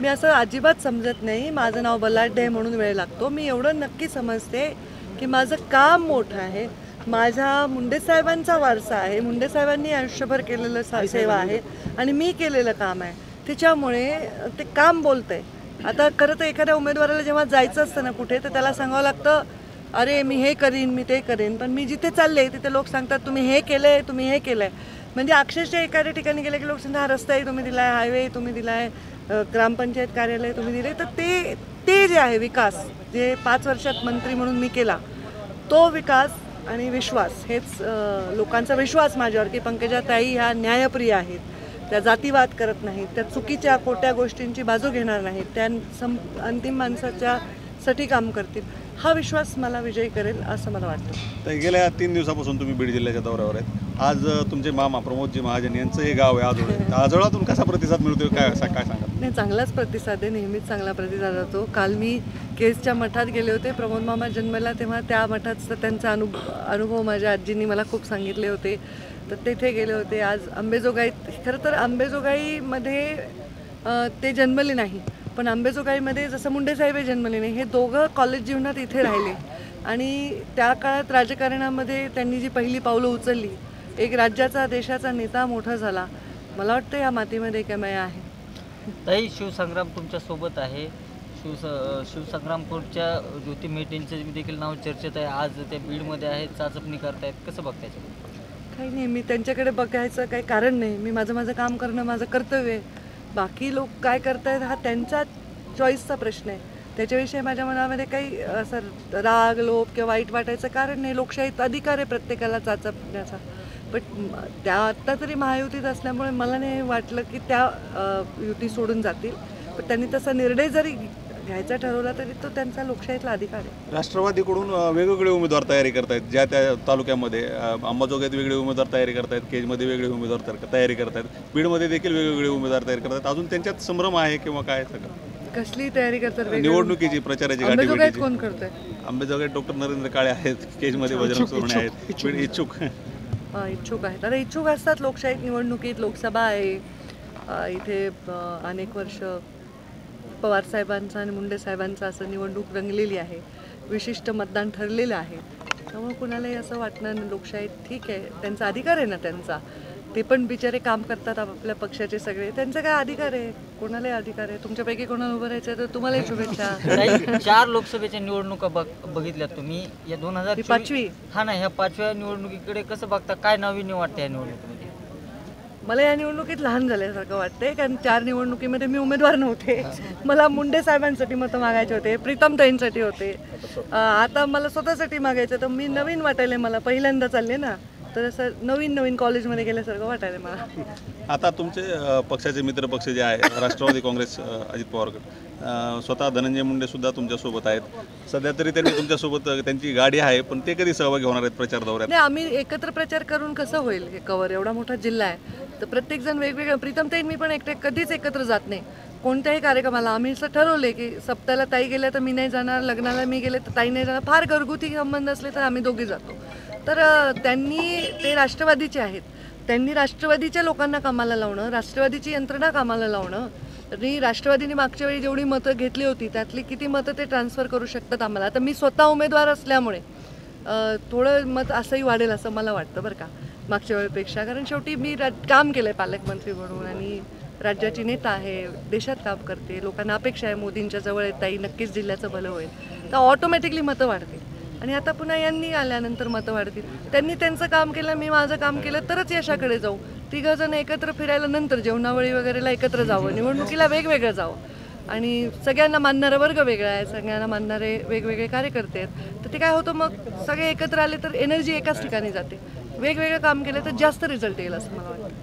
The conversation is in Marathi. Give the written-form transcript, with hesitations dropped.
मी असं अजिबात समजत नाही माझं नाव बलाढ्य आहे म्हणून वेळ लागतो। मी एवढं नक्की समजते की माझं काम मोठं आहे, माझा मुंडे साहेबांचा वारसा आहे, मुंडे साहेबांनी आयुष्यभर केलेलं सेवा आहे आणि मी केलेलं काम आहे, त्याच्यामुळे ते काम बोलतंय। आता खरं तर एखाद्या उमेदवाराला जेव्हा जायचं असतं ना कुठे, तर त्याला सांगावं लागतं अरे मी हे करीन मी ते करीन, पण मी जिथे चालले तिथे लोक सांगतात तुम्ही हे केलंय तुम्ही हे केलंय। म्हणजे अक्षरशः एखाद्या ठिकाणी गेले की लोक सांगतात हा रस्ताही तुम्ही दिलाय, हायवे तुम्ही दिलाय, ग्रामपंचायत कार्यालय तुम्ही दिले। तर ते जे आहे विकास जे 5 वर्षात मंत्री म्हणून मी केला, तो विकास आणि विश्वास हेच लोकांचा विश्वास माझ्यावर की पंकजाताई ह्या न्यायप्रिय आहेत, त्या जातीवाद करत नाहीत, त्या चुकीच्या खोट्या गोष्टींची बाजू घेणार नाहीत, त्या अंतिम माणसाच्या साठी काम करतील, हा विश्वास मला विजयी करेल असं मला वाटतं। तर गेल्या 3 दिवसापासून तुम्ही बीड जिल्ह्याच्या दौऱ्यावर आहेत। आज तुमचे मामा प्रमोदजी महाजन यांचं हे गाव आहे आजोळ, आजोळातून कसा प्रतिसाद मिळतोय काय सांगा? नाही, चांगलाच प्रतिसाद आहे, नेहमीच चांगला प्रतिसाद होतो। काल मी केसच्या मठात गेले होते, प्रमोद मामा जन्मला तेव्हा त्या मठात त्यांचा अनुभव माझ्या आजींनी मला खूप सांगितले होते, तर तिथे गेले होते। आज अंबेजोगाई, खरं तर अंबेजोगाईमध्ये ते जन्मले नाही, पण अंबेजोगाईमध्ये जसं मुंडे साहेब जन्मले नाही, हे दोघं कॉलेज जीवनात इथे राहिले आणि त्या काळात राजकारणामध्ये त्यांनी जी पहिली पावलं उचलली, एक राज्याचा देशाचा नेता मोठा झाला, मला वाटतं या मातीमध्ये कमाई आहे। ताई, शिवसंग्राम तुमच्या सोबत आहे, शिवसंग्रामपूरच्या ज्योती मेटेंचं देखील नाव चर्चेत आहे, आज ते बीडमध्ये आहेत, चाचपणी करतायत, कसं बघतायचं? काही नाही, मी त्यांच्याकडे बघायचं काही कारण नाही, मी माझं काम करणं माझं कर्तव्य आहे। बाकी लोक काय करतायत हा त्यांचा चॉईसचा प्रश्न आहे, त्याच्याविषयी माझ्या मनामध्ये काही असं राग लोभ किंवा वाईट वाटायचं कारण नाही। लोकशाहीत अधिकार आहे प्रत्येकाला चाचपण्याचा, पण त्या आत्ता तरी महायुतीत असल्यामुळे मला नाही वाटलं की त्या युती सोडून जातील, पण त्यांनी तसा निर्णय जरी घ्यायचा ठरवला तरी तो त्यांचा लोकशाहीतला अधिकार आहे। राष्ट्रवादीकडून वेगवेगळे उमेदवार तयारी करतायत, ज्या त्या तालुक्यामध्ये अंबाजोगाईत वेगळे उमेदवार तयारी करतायत, केजमध्ये वेगळे उमेदवार तयारी करतायत, बीडमध्ये देखील वेगवेगळे उमेदवार तयारी करतात, अजून त्यांच्यात संभ्रम आहे किंवा काय? कसली तयारी करतात? निवडणुकीची प्रचाराची अंबेजोगाईत कोण करतंय? अंबेजोगाईत डॉक्टर नरेंद्र काळे आहेत, केजमध्ये बजरंग सोनवणे आहेत, इच्छुक आहेत। आता इच्छुक असतात लोकशाहीत, निवडणुकीत लोकसभा आहे, इथे अनेक वर्ष पवार साहेबांचा आणि मुंडे साहेबांचा असं निवडणूक रंगलेली आहे, विशिष्ट मतदान ठरलेलं आहे, त्यामुळे कुणालाही असं वाटणार लोकशाहीत ठीक आहे, त्यांचा अधिकार आहे ना त्यांचा, ते पण बिचारे काम करतात आपल्या पक्षाचे सगळे, त्यांचा काय अधिकार आहे, कोणालाही अधिकार आहे। तुमच्यापैकी कोणाला उभं राहायचं तर तुम्हालाही शुभेच्छा। 4 लोकसभेच्या निवडणुका बघितल्या तुम्ही, या 5वी हा ना, ह्या 5व्या निवडणुकीकडे कसं बघता, काय नाविन्य वाटतं या निवडणुकीमध्ये? मला या निवडणुकीत लहान झाल्यासारखं वाटतंय, कारण 4 निवडणुकीमध्ये मी उमेदवार नव्हते, मला मुंडे साहेबांसाठी मतं मागायचे होते, प्रीतमताईंसाठी होते, आता मला स्वतःसाठी मागायचं, तर मी नवीन वाटायला, मला पहिल्यांदा चालले ना, तर असं नवीन कॉलेजमध्ये गेल्यासारखं वाटायला मला। आता तुमचे पक्षाचे मित्र पक्ष जे आहे राष्ट्रवादी काँग्रेस, अजित पवार गट, स्वतः धनंजय मुंडे सुद्धा तुमच्यासोबत आहेत, सध्या तरी त्यांनी तुमच्यासोबत त्यांची गाडी आहे, पण ते कधी सहभागी होणार आहेत प्रचार दौऱ्यात? नाही, आम्ही एकत्र प्रचार करून कसं होईल हे कव्हर, एवढा मोठा जिल्हा आहे, तर प्रत्येकजण वेगवेगळं, प्रीतमताई मी पण कधीच एकत्र जात नाही कोणत्याही कार्यक्रमाला। आम्ही असं ठरवले की सप्ताहाला ताई गेल्या तर मी नाही जाणार, लग्नाला मी गेले तर ताई नाही जाणार, फार घरगुती संबंध असले तर आम्ही दोघी जातो। तर त्यांनी, ते राष्ट्रवादीचे आहेत, त्यांनी राष्ट्रवादीच्या लोकांना कामाला लावणं, राष्ट्रवादीची यंत्रणा कामाला लावणं, आणि राष्ट्रवादीने मागच्या वेळी जेवढी मतं घेतली होती त्यातली किती मतं ते ट्रान्सफर करू शकतात आम्हाला। आता मी स्वतः उमेदवार असल्यामुळे थोडं मत असंही वाढेल असं मला वाटतं बरं का, मागच्या वेळेपेक्षा, कारण शेवटी मी काम केलं आहे पालकमंत्री म्हणून आणि राज्याची नेता आहे, देशात काम करते, लोकांना अपेक्षा आहे मोदींच्या जवळ येताही नक्कीच जिल्ह्याचं भलं होईल, तर ऑटोमॅटिकली मतं वाढतील आणि आता पुन्हा यांनी आल्यानंतर मतं वाढतील। त्यांनी त्यांचं काम केलं, मी माझं काम केलं, तरच यशाकडे जाऊ। 3 जण एकत्र फिरायला नंतर जेवणावळी वगैरेला एकत्र जावं, निवडणुकीला वेगवेगळं जावं आणि सगळ्यांना मानणारा वर्ग वेगळा आहे, सगळ्यांना मानणारे वेगवेगळे कार्यकर्ते आहेत, तर ते काय होतं मग सगळे एकत्र आले तर एनर्जी एकाच ठिकाणी जाते, वेगवेगळं काम केलं तर जास्त रिझल्ट येईल असं मला वाटतं।